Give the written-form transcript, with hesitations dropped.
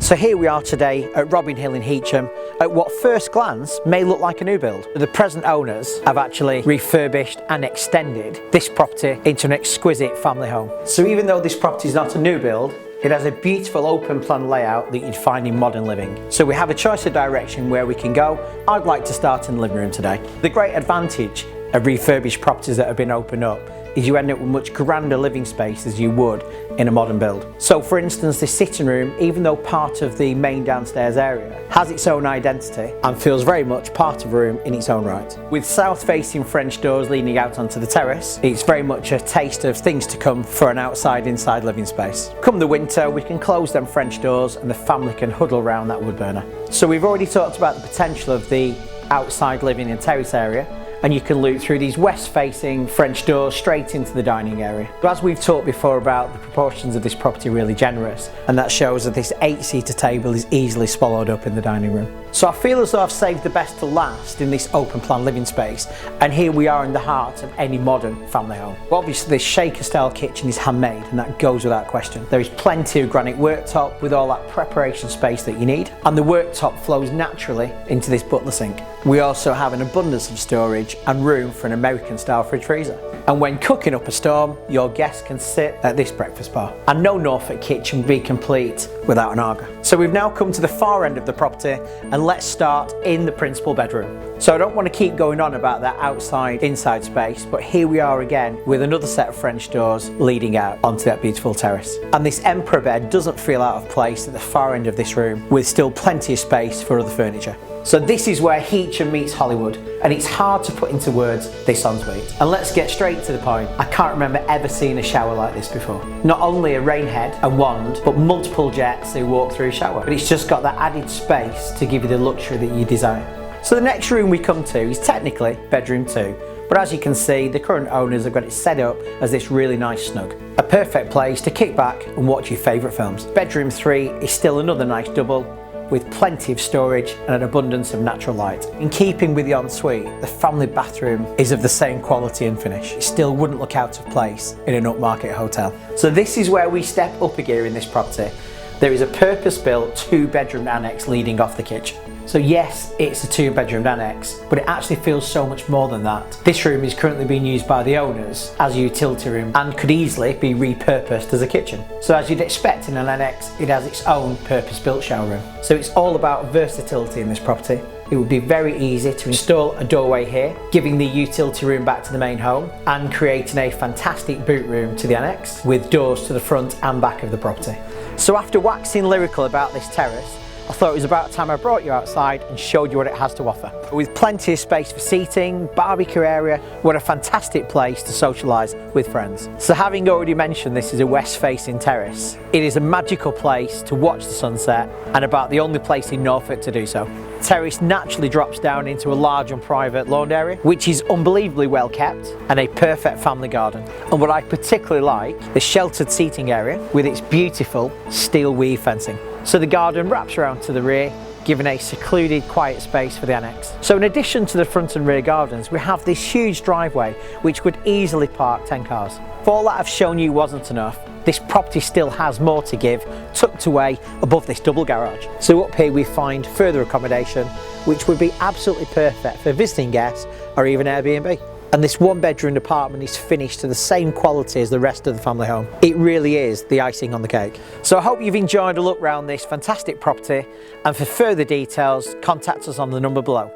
So here we are today at Robin Hill in Heacham at what first glance may look like a new build. The present owners have actually refurbished and extended this property into an exquisite family home. So even though this property is not a new build, it has a beautiful open plan layout that you'd find in modern living. So we have a choice of direction where we can go. I'd like to start in the living room today. The great advantage of refurbished properties that have been opened up is you end up with much grander living space as you would in a modern build. So for instance, this sitting room, even though part of the main downstairs area, has its own identity and feels very much part of a room in its own right. With south-facing French doors leading out onto the terrace, it's very much a taste of things to come for an outside-inside living space. Come the winter, we can close them French doors and the family can huddle around that wood burner. So we've already talked about the potential of the outside living and terrace area, and you can look through these west-facing French doors straight into the dining area. But as we've talked before about, the proportions of this property are really generous, and that shows that this 8-seater table is easily swallowed up in the dining room. So I feel as though I've saved the best to last in this open plan living space, and here we are in the heart of any modern family home. Well, obviously this shaker style kitchen is handmade, and that goes without question. There is plenty of granite worktop with all that preparation space that you need, and the worktop flows naturally into this butler sink. We also have an abundance of storage and room for an American style fridge freezer. And when cooking up a storm, your guests can sit at this breakfast bar. And no Norfolk kitchen would be complete without an Aga. So we've now come to the far end of the property, and let's start in the principal bedroom. So I don't want to keep going on about that outside inside space, but here we are again with another set of French doors leading out onto that beautiful terrace. And this emperor bed doesn't feel out of place at the far end of this room, with still plenty of space for other furniture. So this is where Heacham meets Hollywood, and it's hard to put into words this ensuite. And let's get straight to the point. I can't remember ever seeing a shower like this before. Not only a rain head and wand, but multiple jets who walk through a shower. But it's just got that added space to give you the luxury that you desire. So the next room we come to is technically bedroom 2. But as you can see, the current owners have got it set up as this really nice snug. A perfect place to kick back and watch your favourite films. Bedroom 3 is still another nice double, with plenty of storage and an abundance of natural light. In keeping with the ensuite, the family bathroom is of the same quality and finish. It still wouldn't look out of place in an upmarket hotel. So this is where we step up a gear in this property. There is a purpose-built 2-bedroom annex leading off the kitchen. So yes, it's a 2-bedroom annex, but it actually feels so much more than that. This room is currently being used by the owners as a utility room and could easily be repurposed as a kitchen. So as you'd expect in an annex, it has its own purpose-built shower room. So it's all about versatility in this property. It would be very easy to install a doorway here, giving the utility room back to the main home and creating a fantastic boot room to the annex with doors to the front and back of the property. So after waxing lyrical about this terrace, I thought it was about time I brought you outside and showed you what it has to offer. With plenty of space for seating, barbecue area, what a fantastic place to socialise with friends. So having already mentioned this is a west-facing terrace, it is a magical place to watch the sunset and about the only place in Norfolk to do so. The terrace naturally drops down into a large and private lawn area, which is unbelievably well kept and a perfect family garden. And what I particularly like, the sheltered seating area with its beautiful steel weave fencing. So the garden wraps around to the rear, giving a secluded, quiet space for the annex. So in addition to the front and rear gardens, we have this huge driveway which would easily park 10 cars. If all that I've shown you wasn't enough, this property still has more to give, tucked away above this double garage. So up here we find further accommodation, which would be absolutely perfect for visiting guests or even Airbnb. And this 1-bedroom apartment is finished to the same quality as the rest of the family home. It really is the icing on the cake. So I hope you've enjoyed a look around this fantastic property, and for further details, contact us on the number below.